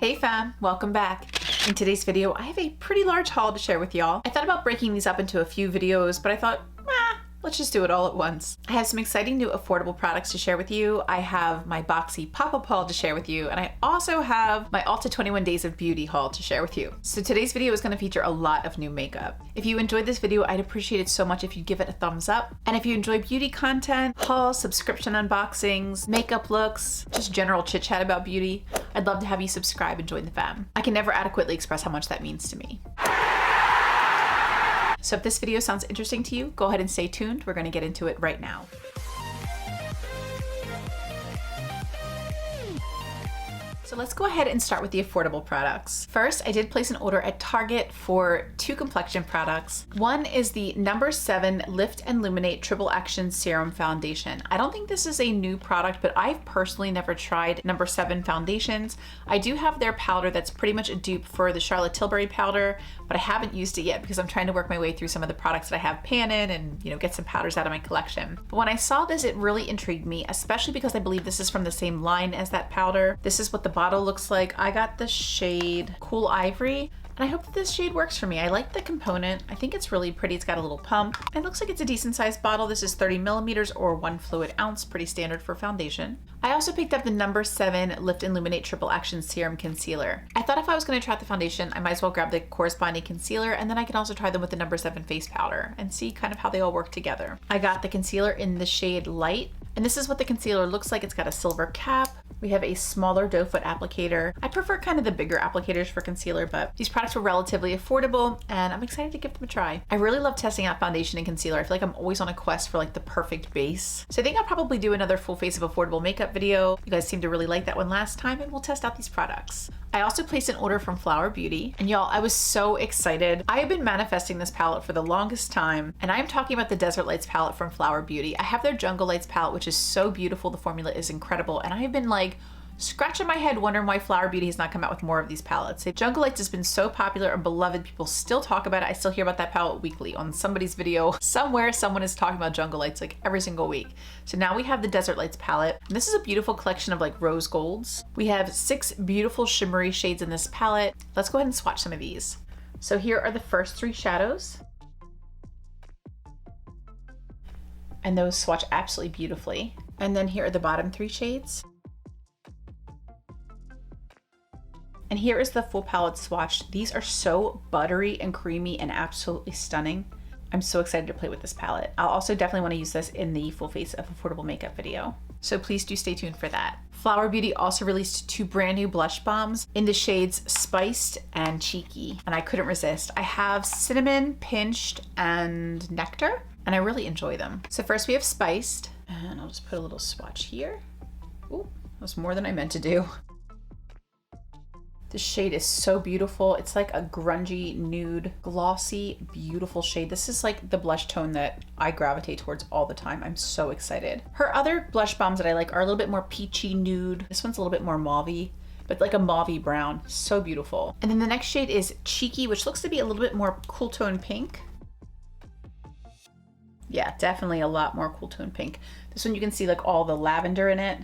Hey fam, welcome back. In today's video, I have a pretty large haul to share with y'all. I thought about breaking these up into a few videos, but I thought, let's just do it all at once. I have some exciting new affordable products to share with you. I have my Boxy pop-up haul to share with you, and I also have my Ulta 21 Days of Beauty haul to share with you. So today's video is gonna feature a lot of new makeup. If you enjoyed this video, I'd appreciate it so much if you'd give it a thumbs up. And if you enjoy beauty content, hauls, subscription unboxings, makeup looks, just general chit chat about beauty, I'd love to have you subscribe and join the fam. I can never adequately express how much that means to me. So if this video sounds interesting to you, go ahead and stay tuned. We're gonna get into it right now. So let's go ahead and start with the affordable products. First, I did place an order at Target for two complexion products. One is the No. 7 Lift and Illuminate Triple Action Serum Foundation. I don't think this is a new product, but I've personally never tried No. 7 foundations. I do have their powder that's pretty much a dupe for the Charlotte Tilbury powder, but I haven't used it yet because I'm trying to work my way through some of the products that I have pan in and, get some powders out of my collection. But when I saw this, it really intrigued me, especially because I believe this is from the same line as that powder. This is what the bottle looks like. I got the shade Cool Ivory, and I hope that this shade works for me. I like the component. I think it's really pretty. It's got a little pump. It looks like it's a decent sized bottle. This is 30 millimeters or 1 fluid ounce, pretty standard for foundation. I also picked up the No. 7 Lift and Illuminate Triple Action Serum Concealer. I thought if I was gonna try out the foundation, I might as well grab the corresponding concealer, and then I can also try them with the No. 7 face powder and see kind of how they all work together. I got the concealer in the shade Light, and this is what the concealer looks like. It's got a silver cap. We have a smaller doe foot applicator. I prefer kind of the bigger applicators for concealer, but these products were relatively affordable and I'm excited to give them a try. I really love testing out foundation and concealer. I feel like I'm always on a quest for like the perfect base. So I think I'll probably do another full face of affordable makeup video. You guys seemed to really like that one last time, and we'll test out these products. I also placed an order from Flower Beauty, and y'all, I was so excited. I have been manifesting this palette for the longest time, and I'm talking about the Desert Lights palette from Flower Beauty. I have their Jungle Lights palette, which is so beautiful. The formula is incredible, and I have been like scratching my head wondering why Flower Beauty has not come out with more of these palettes. Jungle Lights has been so popular and beloved. People still talk about it. I still hear about that palette weekly on somebody's video. Somewhere someone is talking about Jungle Lights like every single week. So now we have the Desert Lights palette. And this is a beautiful collection of like rose golds. We have 6 beautiful shimmery shades in this palette. Let's go ahead and swatch some of these. So here are the first 3 shadows. And those swatch absolutely beautifully. And then here are the bottom 3 shades. And here is the full palette swatched. These are so buttery and creamy and absolutely stunning. I'm so excited to play with this palette. I'll also definitely want to use this in the full face of affordable makeup video. So please do stay tuned for that. Flower Beauty also released 2 brand new blush balms in the shades Spiced and Cheeky, and I couldn't resist. I have Cinnamon, Pinched, and Nectar, and I really enjoy them. So first we have Spiced, and I'll just put a little swatch here. Ooh, that was more than I meant to do. This shade is so beautiful. It's like a grungy, nude, glossy, beautiful shade. This is like the blush tone that I gravitate towards all the time. I'm so excited. Her other blush balms that I like are a little bit more peachy nude. This one's a little bit more mauvey, but like a mauvey brown. So beautiful. And then the next shade is Cheeky, which looks to be a little bit more cool tone pink. Yeah, definitely a lot more cool tone pink. This one you can see like all the lavender in it.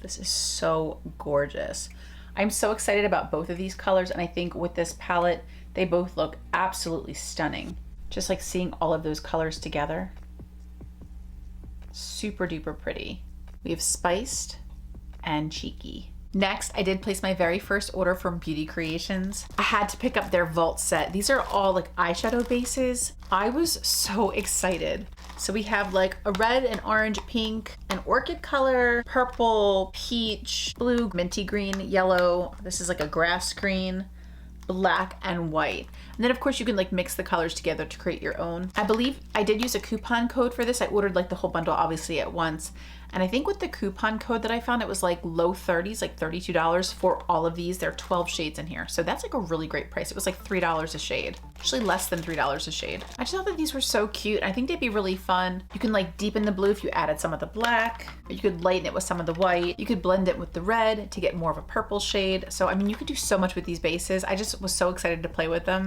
This is so gorgeous. I'm so excited about both of these colors, and I think with this palette, they both look absolutely stunning. Just like seeing all of those colors together. Super duper pretty. We have Spiced and Cheeky. Next, I did place my very first order from Beauty Creations. I had to pick up their Vault set. These are all like eyeshadow bases. I was so excited. So we have like a red, an orange, pink, an orchid color, purple, peach, blue, minty green, yellow. This is like a grass green, black, and white. And then of course you can like mix the colors together to create your own. I believe I did use a coupon code for this. I ordered like the whole bundle obviously at once. And I think with the coupon code that I found, it was like low 30s, like $32 for all of these. There are 12 shades in here. So that's like a really great price. It was like $3 a shade, actually less than $3 a shade. I just thought that these were so cute. I think they'd be really fun. You can like deepen the blue if you added some of the black, or you could lighten it with some of the white. You could blend it with the red to get more of a purple shade. So, I mean, you could do so much with these bases. I just was so excited to play with them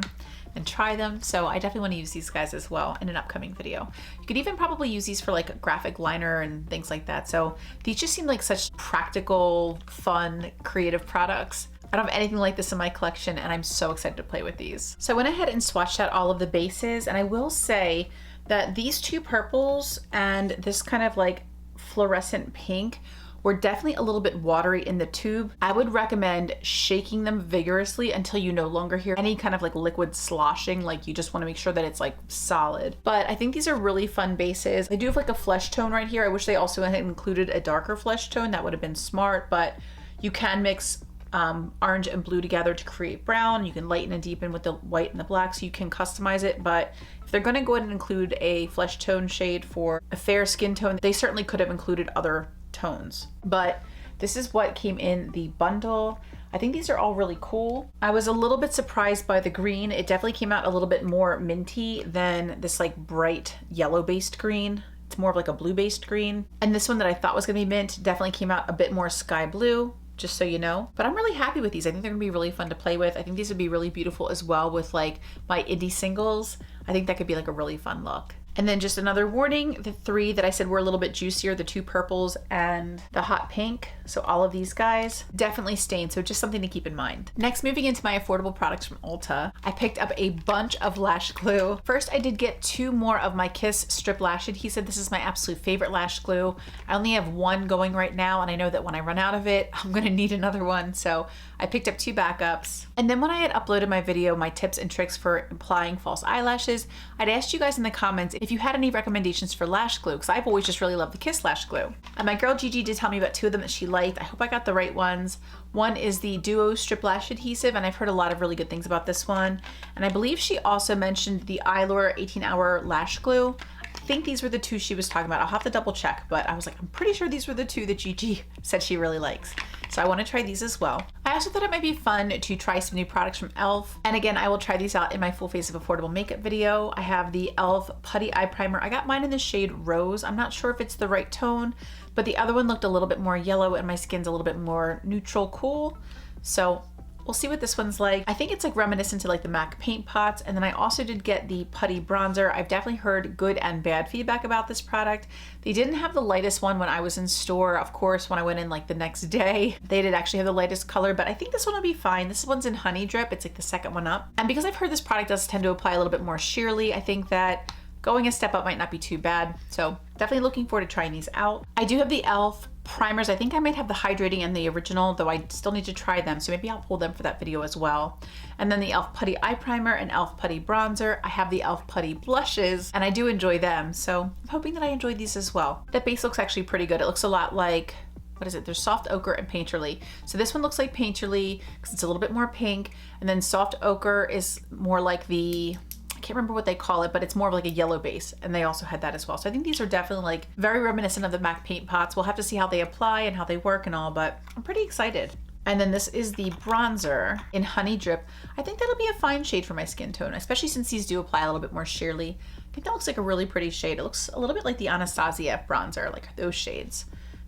and try them. So I definitely want to use these guys as well in an upcoming video. You could even probably use these for like a graphic liner and things like that. So these just seem like such practical, fun, creative products. I don't have anything like this in my collection, and I'm so excited to play with these. So I went ahead and swatched out all of the bases, and I will say that these two purples and this kind of like fluorescent pink were definitely a little bit watery in the tube. I would recommend shaking them vigorously until you no longer hear any kind of like liquid sloshing. Like you just want to make sure that it's like solid. But I think these are really fun bases. They do have like a flesh tone right here. I wish they also had included a darker flesh tone. That would have been smart, but you can mix orange and blue together to create brown. You can lighten and deepen with the white and the black, so you can customize it. But if they're going to go ahead and include a flesh tone shade for a fair skin tone, they certainly could have included other tones. But this is what came in the bundle. I think these are all really cool. I was a little bit surprised by the green. It definitely came out a little bit more minty than this like bright yellow based green. It's more of like a blue based green. And this one that I thought was gonna be mint definitely came out a bit more sky blue, just so you know. But I'm really happy with these. I think they're gonna be really fun to play with. I think these would be really beautiful as well with like my indie singles. I think that could be like a really fun look. And then just another warning, the three that I said were a little bit juicier, the two purples and the hot pink, so all of these guys definitely stained, so just something to keep in mind. Next, moving into my affordable products from Ulta, I picked up a bunch of lash glue. First, I did get 2 more of my Kiss Strip Lash Adhesive. This is my absolute favorite lash glue. I only have 1 going right now, and I know that when I run out of it, I'm gonna need another one, so I picked up 2 backups. And then when I had uploaded my video, my tips and tricks for applying false eyelashes, I'd asked you guys in the comments if you had any recommendations for lash glue, because I've always just really loved the Kiss lash glue. And my girl Gigi did tell me about 2 of them that she liked. I hope I got the right ones. One is the Duo Strip Lash Adhesive, and I've heard a lot of really good things about this one. And I believe she also mentioned the Eyeliner 18-Hour Lash Glue. I think these were the 2 she was talking about. I'll have to double check, but I was like, I'm pretty sure these were the 2 that Gigi said she really likes. So I want to try these as well. I also thought it might be fun to try some new products from e.l.f. And again, I will try these out in my full face of affordable makeup video. I have the e.l.f. Putty Eye Primer. I got mine in the shade Rose. I'm not sure if it's the right tone, but the other one looked a little bit more yellow and my skin's a little bit more neutral cool. So we'll see what this one's like. I think it's like reminiscent to like the MAC paint pots. And then I also did get the Putty Bronzer. I've definitely heard good and bad feedback about this product. They didn't have the lightest one when I was in store. Of course, when I went in like the next day, they did actually have the lightest color, but I think this one will be fine. This one's in Honey Drip. It's like the second one up. And because I've heard this product does tend to apply a little bit more sheerly, I think that going a step up might not be too bad. So definitely looking forward to trying these out. I do have the e.l.f. primers. I think I might have the hydrating and the original, though I still need to try them. So maybe I'll pull them for that video as well. And then the e.l.f. Putty Eye Primer and e.l.f. Putty Bronzer. I have the e.l.f. Putty Blushes, and I do enjoy them. So I'm hoping that I enjoy these as well. That base looks actually pretty good. It looks a lot like, what is it? There's Soft Ochre and Painterly. So this one looks like Painterly because it's a little bit more pink. And then Soft Ochre is more like the, I can't remember what they call it, but it's more of like a yellow base, and they also had that as well. So I think these are definitely like very reminiscent of the MAC paint pots. We'll have to see how they apply and how they work and all, but I'm pretty excited. And then this is the bronzer in Honey Drip. I think that'll be a fine shade for my skin tone, especially since these do apply a little bit more sheerly. I think that looks like a really pretty shade. It looks a little bit like the Anastasia bronzer, like those shades.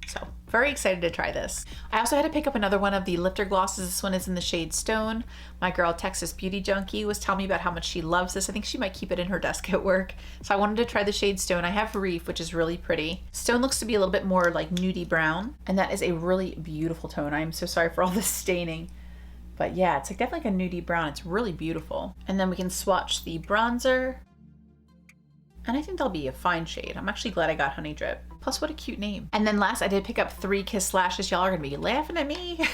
So very excited to try this. I also had to pick up another one of the lifter glosses. This one is in the shade Stone. My girl Texas Beauty Junkie was telling me about how much she loves this. I think she might keep it in her desk at work. So I wanted to try the shade Stone. I have Reef, which is really pretty. Stone looks to be a little bit more like nudie brown, and that is a really beautiful tone. I'm so sorry for all this staining. But yeah, it's like definitely like a nudie brown. It's really beautiful. And then we can swatch the bronzer. And I think that'll be a fine shade. I'm actually glad I got Honey Drip. Plus, what a cute name. And then last, I did pick up 3 Kiss lashes. Y'all are gonna be laughing at me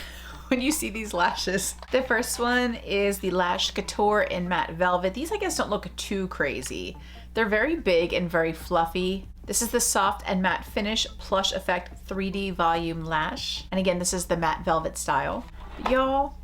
when you see these lashes. The first one is the Lash Couture in Matte Velvet. These, I guess, don't look too crazy. They're very big and very fluffy. This is the Soft and Matte Finish Plush Effect 3D Volume Lash. And again, this is the Matte Velvet style. Y'all,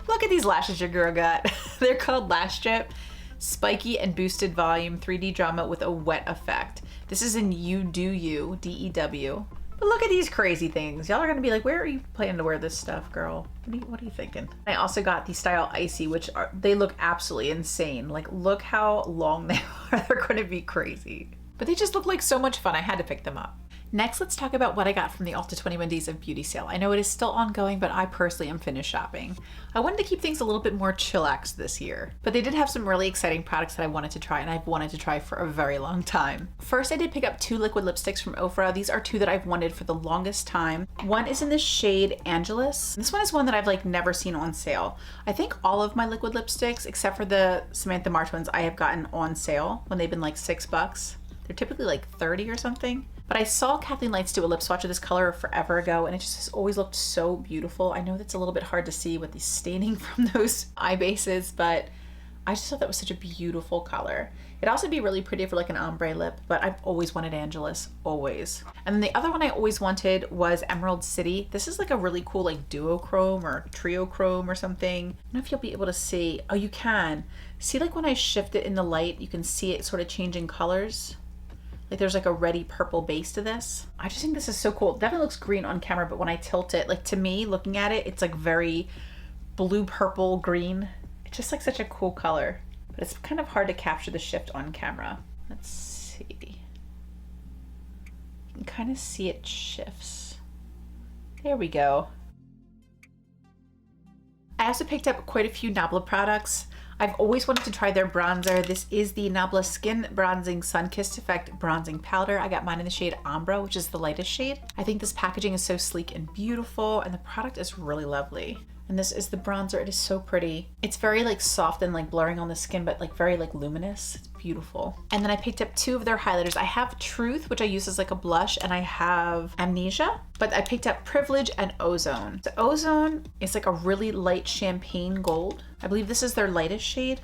look at these lashes your girl got. They're called Lash Drip. Spiky and Boosted Volume 3D Drama with a Wet Effect. This is in You Do You, D-E-W. But look at these crazy things. Y'all are gonna be like, where are you planning to wear this stuff, girl? What are you thinking? I also got the style Icy, which they look absolutely insane. Like, look how long they are. They're gonna be crazy. But they just look like so much fun. I had to pick them up. Next, let's talk about what I got from the Ulta 21 Days of Beauty sale. I know it is still ongoing, but I personally am finished shopping. I wanted to keep things a little bit more chillaxed this year, but they did have some really exciting products that I wanted to try, and I've wanted to try for a very long time. First, I did pick up 2 liquid lipsticks from Ofra. These are 2 that I've wanted for the longest time. One is in the shade Angelus. This one is one that I've like never seen on sale. I think all of my liquid lipsticks, except for the Samantha March ones, I have gotten on sale when they've been like $6. They're typically like 30 or something. But I saw Kathleen Lights do a lip swatch of this color forever ago, and it just has always looked so beautiful. I know that's a little bit hard to see with the staining from those eye bases, but I just thought that was such a beautiful color. It'd also be really pretty for like an ombre lip, but I've always wanted Angelus, always. And then the other one I always wanted was Emerald City. This is like a really cool like duochrome or triochrome or something. I don't know if you'll be able to see. Oh, you can. See, like when I shift it in the light, you can see it sort of changing colors. Like there's like a reddy purple base to this. I just think this is so cool. It definitely looks green on camera, but when I tilt it, like to me, looking at it, it's like very blue, purple, green. It's just like such a cool color, but it's kind of hard to capture the shift on camera. Let's see. You can kind of see it shifts. There we go. I also picked up quite a few Nabla products. I've always wanted to try their bronzer. This is the Nabla Skin Bronzing Sun-Kissed Effect Bronzing Powder. I got mine in the shade Ambra, which is the lightest shade. I think this packaging is so sleek and beautiful, and the product is really lovely. And this is the bronzer. It is so pretty. It's very like soft and like blurring on the skin, but like very like luminous. It's beautiful. And then I picked up 2 of their highlighters. I have Truth, which I use as like a blush, and I have Amnesia, but I picked up Privilege and Ozone. So Ozone is like a really light champagne gold. I believe this is their lightest shade,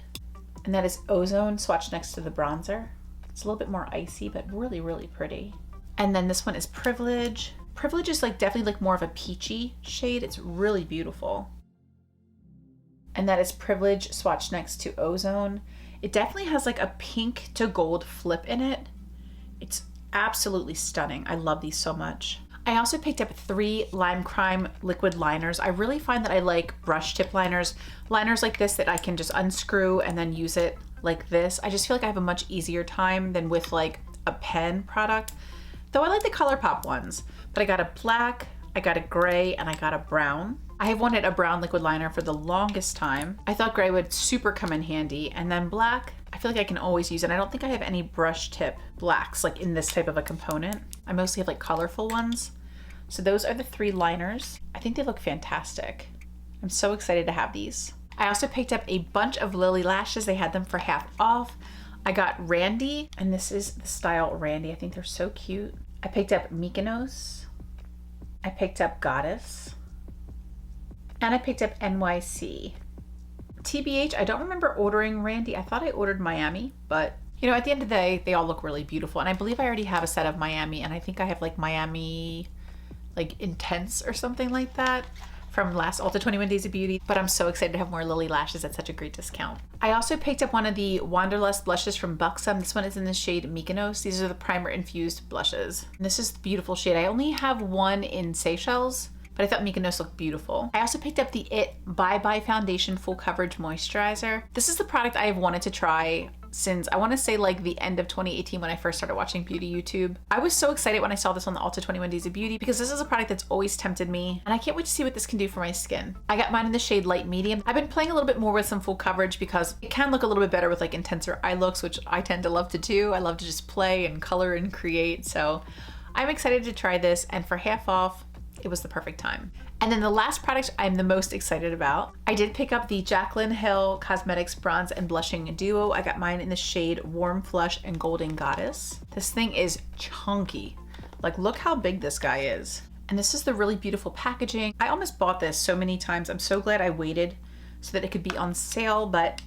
and that is Ozone swatched next to the bronzer. It's a little bit more icy, but really, really pretty. And then this one is Privilege. Privilege is like definitely like more of a peachy shade. It's really beautiful. And that is Privilege swatched next to Ozone. It definitely has like a pink to gold flip in it. It's absolutely stunning. I love these so much. I also picked up 3 Lime Crime liquid liners. I really find that I like brush tip liners. Liners like this that I can just unscrew and then use it like this. I just feel like I have a much easier time than with like a pen product. Though I like the Colourpop ones, but I got a black, I got a gray, and I got a brown. I have wanted a brown liquid liner for the longest time. I thought gray would super come in handy, and then black, I feel like I can always use it. I don't think I have any brush tip blacks like in this type of a component. I mostly have like colorful ones. So those are the 3 liners. I think they look fantastic. I'm so excited to have these. I also picked up a bunch of Lily lashes. They had them for half off. I got Randy, and this is the style Randy. I think they're so cute. I picked up Mykonos. I picked up Goddess. And I picked up NYC. TBH, I don't remember ordering Randy. I thought I ordered Miami, but you know, at the end of the day, they all look really beautiful. And I believe I already have a set of Miami, and I think I have like Miami like Intense or something like that from last Ulta 21 Days of Beauty, but I'm so excited to have more Lily lashes at such a great discount. I also picked up one of the Wanderlust blushes from Buxom. This one is in the shade Mykonos. These are the primer infused blushes. And this is the beautiful shade. I only have one in Seychelles, but I thought Mykonos looked beautiful. I also picked up the IT Bye Bye Foundation Full Coverage Moisturizer. This is the product I have wanted to try since I want to say like the end of 2018 when I first started watching beauty YouTube. I was so excited when I saw this on the Ulta 21 Days of Beauty because this is a product that's always tempted me, and I can't wait to see what this can do for my skin. I got mine in the shade Light Medium. I've been playing a little bit more with some full coverage because it can look a little bit better with like intenser eye looks, which I tend to love to do. I love to just play and color and create. So I'm excited to try this, and for half off, it was the perfect time. And then the last product I'm the most excited about, I did pick up the Jaclyn Hill Cosmetics Bronze and Blushing Duo. I got mine in the shade Warm Flush and Golden Goddess. This thing is chunky. Like, look how big this guy is. And this is the really beautiful packaging. I almost bought this so many times. I'm so glad I waited so that it could be on sale, but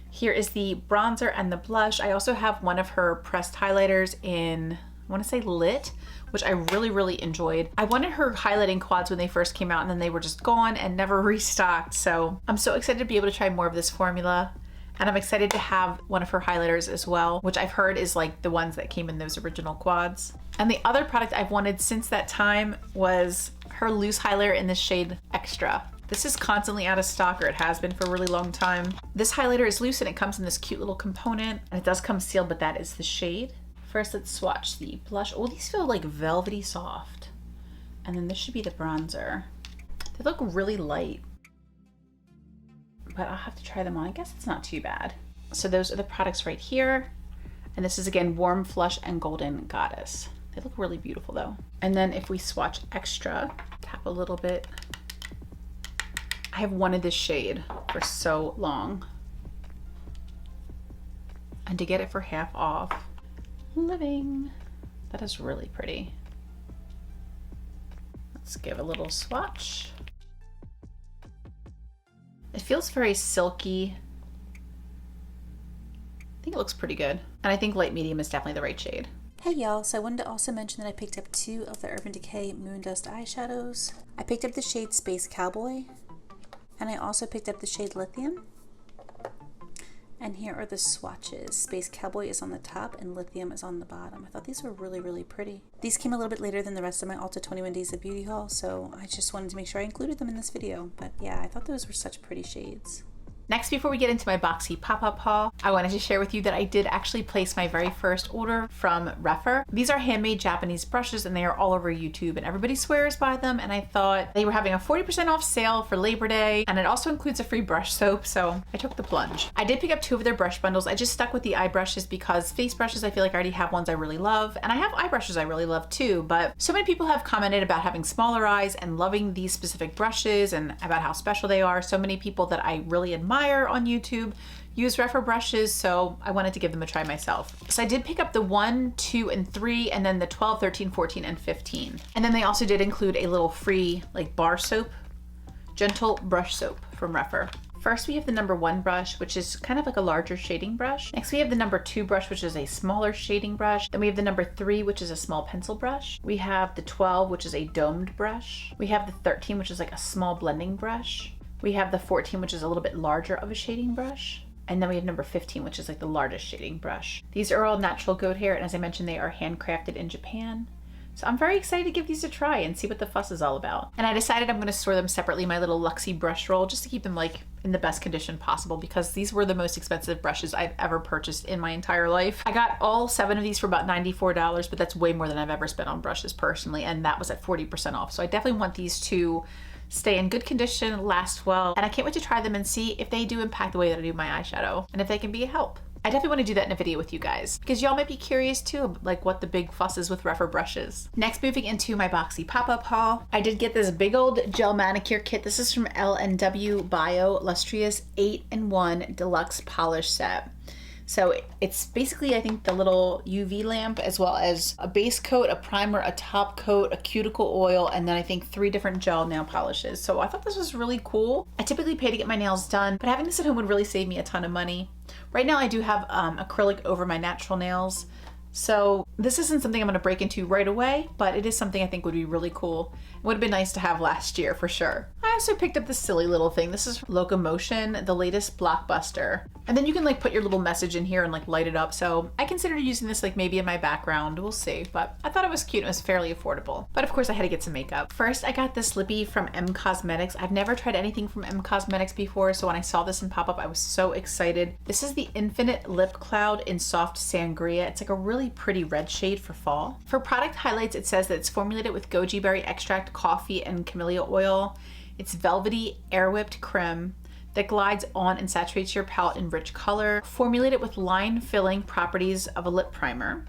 here is the bronzer and the blush. I also have one of her pressed highlighters in, I want to say Lit, which I really, really enjoyed. I wanted her highlighting quads when they first came out, and then they were just gone and never restocked. So I'm so excited to be able to try more of this formula. And I'm excited to have one of her highlighters as well, which I've heard is like the ones that came in those original quads. And the other product I've wanted since that time was her loose highlighter in the shade Extra. This is constantly out of stock, or it has been for a really long time. This highlighter is loose and it comes in this cute little component, and it does come sealed, but that is the shade. First, let's swatch the blush. Oh, these feel like velvety soft. And then this should be the bronzer. They look really light, but I'll have to try them on. I guess it's not too bad. So those are the products right here. And this is again Warm Flush and Golden Goddess. They look really beautiful though. And then if we swatch Extra, tap a little bit. I have wanted this shade for so long. And to get it for half off, living. That is really pretty. Let's give a little swatch. It feels very silky. I think it looks pretty good. And I think light medium is definitely the right shade. Hey y'all, so I wanted to also mention that I picked up 2 of the Urban Decay Moondust eyeshadows. I picked up the shade Space Cowboy, and I also picked up the shade Lithium. And here are the swatches. Space Cowboy is on the top and Lithium is on the bottom. I thought these were really, really pretty. These came a little bit later than the rest of my Ulta 21 Days of Beauty haul, so I just wanted to make sure I included them in this video. But yeah, I thought those were such pretty shades. Next, before we get into my Boxy pop-up haul, I wanted to share with you that I did actually place my very first order from Refer. These are handmade Japanese brushes and they are all over YouTube and everybody swears by them, and I thought they were having a 40% off sale for Labor Day, and it also includes a free brush soap, so I took the plunge. I did pick up 2 of their brush bundles. I just stuck with the eye brushes because face brushes, I feel like I already have ones I really love, and I have eye brushes I really love too, but so many people have commented about having smaller eyes and loving these specific brushes and about how special they are. So many people that I really admire on YouTube use Refer brushes, so I wanted to give them a try myself. So I did pick up the 1, 2, and 3, and then the 12, 13, 14, and 15. And then they also did include a little free like bar soap, gentle brush soap from Refer. First, we have the number 1 brush, which is kind of like a larger shading brush. Next, we have the number 2 brush, which is a smaller shading brush. Then we have the number 3, which is a small pencil brush. We have the 12, which is a domed brush. We have the 13, which is like a small blending brush. We have the 14, which is a little bit larger of a shading brush. And then we have number 15, which is like the largest shading brush. These are all natural goat hair, and as I mentioned, they are handcrafted in Japan. So I'm very excited to give these a try and see what the fuss is all about. And I decided I'm gonna store them separately in my little Luxie brush roll just to keep them like in the best condition possible, because these were the most expensive brushes I've ever purchased in my entire life. I got all 7 of these for about $94, but that's way more than I've ever spent on brushes personally, and that was at 40% off. So I definitely want these to stay in good condition, last well, and I can't wait to try them and see if they do impact the way that I do my eyeshadow and if they can be a help. I definitely want to do that in a video with you guys because y'all might be curious too, like what the big fuss is with Refer brushes. Next, moving into my Boxy pop-up haul, I did get this big old gel manicure kit. This is from L&W Bio Lustrous 8-in-1 Deluxe Polish Set. So it's basically, I think, the little UV lamp as well as a base coat, a primer, a top coat, a cuticle oil, and then I think 3 different gel nail polishes. So I thought this was really cool. I typically pay to get my nails done, but having this at home would really save me a ton of money. Right now I do have acrylic over my natural nails. So this isn't something I'm gonna break into right away, but it is something I think would be really cool. It would have been nice to have last year for sure. I also picked up this silly little thing. This is Locomotion, the latest blockbuster. And then you can like put your little message in here and like light it up. So I considered using this like maybe in my background, we'll see. But I thought it was cute and it was fairly affordable. But of course I had to get some makeup. First, I got this lippy from M Cosmetics. I've never tried anything from M Cosmetics before, so when I saw this in pop-up, I was so excited. This is the Infinite Lip Cloud in Soft Sangria. It's like a really pretty red shade for fall. For product highlights, it says that it's formulated with goji berry extract, coffee, and camellia oil. It's velvety, air-whipped creme that glides on and saturates your palette in rich color. Formulated with line-filling properties of a lip primer.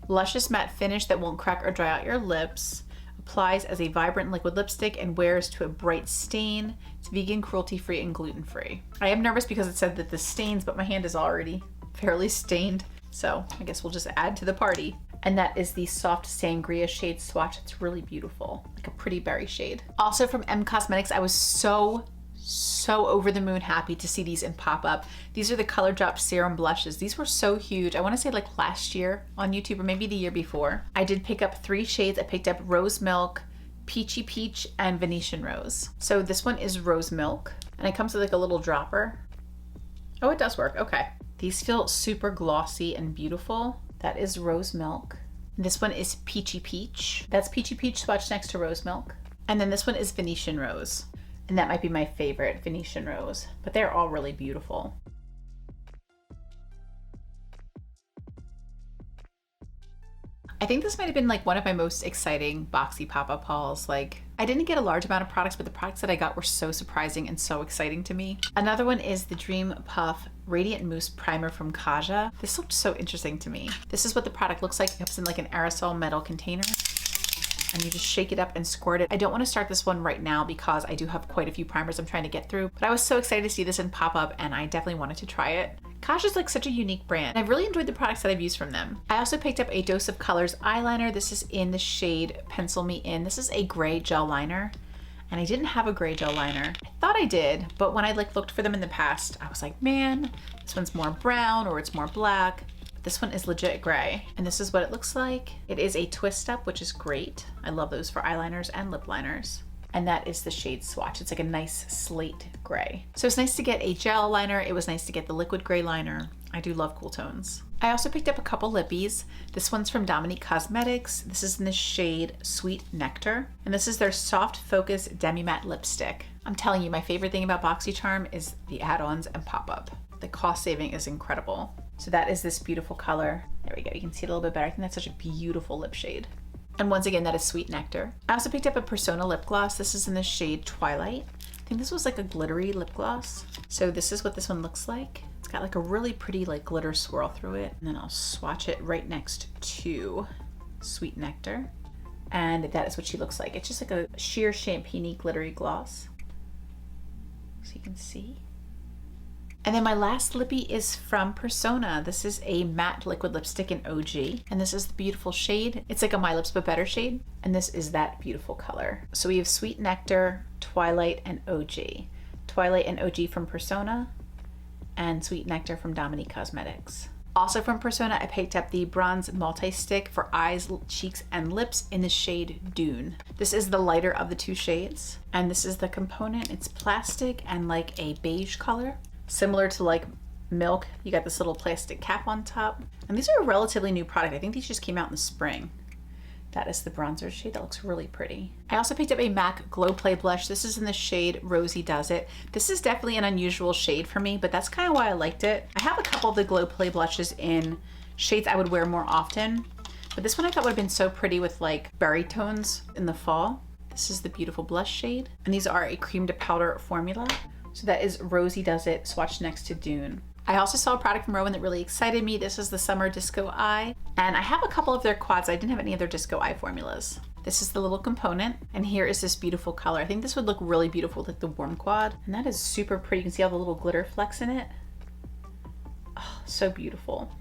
Luscious matte finish that won't crack or dry out your lips. Applies as a vibrant liquid lipstick and wears to a bright stain. It's vegan, cruelty-free, and gluten-free. I am nervous because it said that this stains, but my hand is already fairly stained. So I guess we'll just add to the party. And that is the Soft Sangria shade swatch. It's really beautiful, like a pretty berry shade. Also from M Cosmetics, I was so over the moon happy to see these in pop-up. These are the Color Drop Serum Blushes. These were so huge. I wanna say like last year on YouTube or maybe the year before. I did pick up 3 shades. I picked up Rose Milk, Peachy Peach, and Venetian Rose. So this one is Rose Milk, and it comes with like a little dropper. Oh, it does work, okay. These feel super glossy and beautiful. That is Rose Milk. This one is Peachy Peach. That's Peachy Peach swatched next to Rose Milk. And then this one is Venetian Rose. And that might be my favorite, Venetian Rose, but they're all really beautiful. I think this might have been like one of my most exciting Boxy pop-up hauls. Like, I didn't get a large amount of products, but the products that I got were so surprising and so exciting to me. Another one is the Dream Puff Radiant Mousse Primer from Kaja. This looked so interesting to me. This is what the product looks like. It comes in like an aerosol metal container, and you just shake it up and squirt it. I don't want to start this one right now because I do have quite a few primers I'm trying to get through, but I was so excited to see this in pop-up and I definitely wanted to try it. Kaja is like such a unique brand. I've really enjoyed the products that I've used from them. I also picked up a Dose of Colors eyeliner. This is in the shade Pencil Me In. This is a gray gel liner, and I didn't have a gray gel liner. I thought I did, but when I like looked for them in the past, I was like, man, this one's more brown or it's more black. This one is legit gray, and this is what it looks like. It is a twist up, which is great. I love those for eyeliners and lip liners. And that is the shade Swatch. It's like a nice slate gray. So it's nice to get a gel liner. It was nice to get the liquid gray liner. I do love cool tones. I also picked up a couple lippies. This one's from Dominique Cosmetics. This is in the shade Sweet Nectar. And this is their Soft Focus Demi Matte Lipstick. I'm telling you, my favorite thing about BoxyCharm is the add-ons and pop-up. The cost saving is incredible. So that is this beautiful color. There we go, you can see it a little bit better. I think that's such a beautiful lip shade. And once again, that is Sweet Nectar. I also picked up a Persona lip gloss. This is in the shade Twilight. I think this was like a glittery lip gloss. So this is what this one looks like. It's got like a really pretty like glitter swirl through it. And then I'll swatch it right next to Sweet Nectar. And that is what she looks like. It's just like a sheer champagne-y glittery gloss. So you can see. And then my last lippy is from Persona. This is a matte liquid lipstick in OG. And this is the beautiful shade. It's like a My Lips But Better shade. And this is that beautiful color. So we have Sweet Nectar, Twilight, and OG. Twilight and OG from Persona, and Sweet Nectar from Dominique Cosmetics. Also from Persona, I picked up the Bronze Multi-Stick for eyes, cheeks, and lips in the shade Dune. This is the lighter of the two shades. And this is the component. It's plastic and like a beige color. Similar to like Milk, you got this little plastic cap on top. And these are a relatively new product. I think these just came out in the spring. That is the bronzer shade. That looks really pretty. I also picked up a MAC Glow Play blush. This is in the shade Rosie Does It. This is definitely an unusual shade for me, but that's kind of why I liked it. I have a couple of the Glow Play blushes in shades I would wear more often, but this one I thought would have been so pretty with like berry tones in the fall. This is the beautiful blush shade. And these are a cream to powder formula. So that is Rosie Does It swatched next to Dune. I also saw a product from Rowan that really excited me. This is the Summer Disco Eye. And I have a couple of their quads. I didn't have any of their Disco Eye formulas. This is the little component. And here is this beautiful color. I think this would look really beautiful with like the warm quad. And that is super pretty. You can see all the little glitter flecks in it. Oh, so beautiful.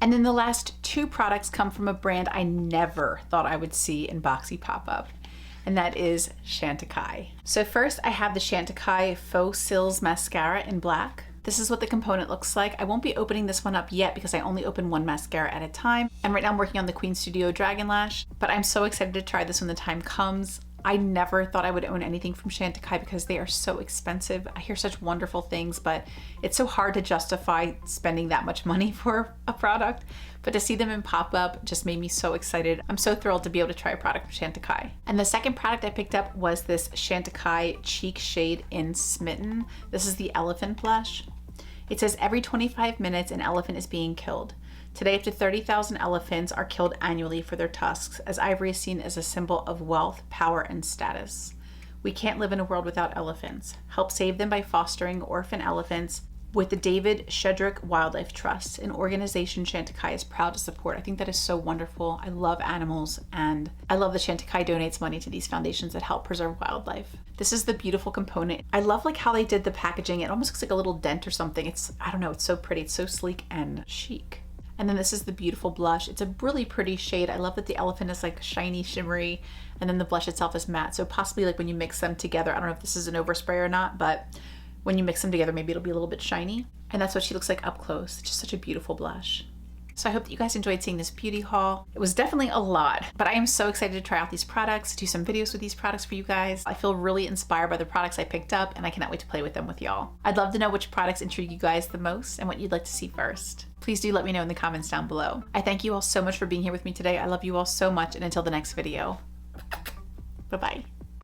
And then the last two products come from a brand I never thought I would see in Boxy pop-up, and that is Chantecaille. So first I have the Chantecaille Faux Cils Mascara in black. This is what the component looks like. I won't be opening this one up yet because I only open one mascara at a time. And right now I'm working on the Queen Studio Dragon Lash, but I'm so excited to try this when the time comes. I never thought I would own anything from Chantecaille because they are so expensive. I hear such wonderful things, but it's so hard to justify spending that much money for a product. But to see them in pop-up just made me so excited. I'm so thrilled to be able to try a product from Chantecaille. And the second product I picked up was this Chantecaille Cheek Shade in Smitten. This is the Elephant Blush. It says every 25 minutes an elephant is being killed. Today, up to 30,000 elephants are killed annually for their tusks, as ivory is seen as a symbol of wealth, power, and status. We can't live in a world without elephants. Help save them by fostering orphan elephants with the David Shedrick Wildlife Trust, an organization Chantecaille is proud to support. I think that is so wonderful. I love animals, and I love that Chantecaille donates money to these foundations that help preserve wildlife. This is the beautiful component. I love like how they did the packaging. It almost looks like a little dent or something. I don't know, it's so pretty. It's so sleek and chic. And then this is the beautiful blush. It's a really pretty shade. I love that the elephant is like shiny, shimmery, and then the blush itself is matte. So possibly like when you mix them together, I don't know if this is an overspray or not, but when you mix them together, maybe it'll be a little bit shiny. And that's what she looks like up close. It's just such a beautiful blush. So I hope that you guys enjoyed seeing this beauty haul. It was definitely a lot, but I am so excited to try out these products, do some videos with these products for you guys. I feel really inspired by the products I picked up, and I cannot wait to play with them with y'all. I'd love to know which products intrigue you guys the most and what you'd like to see first. Please do let me know in the comments down below. I thank you all so much for being here with me today. I love you all so much, and until the next video, bye-bye.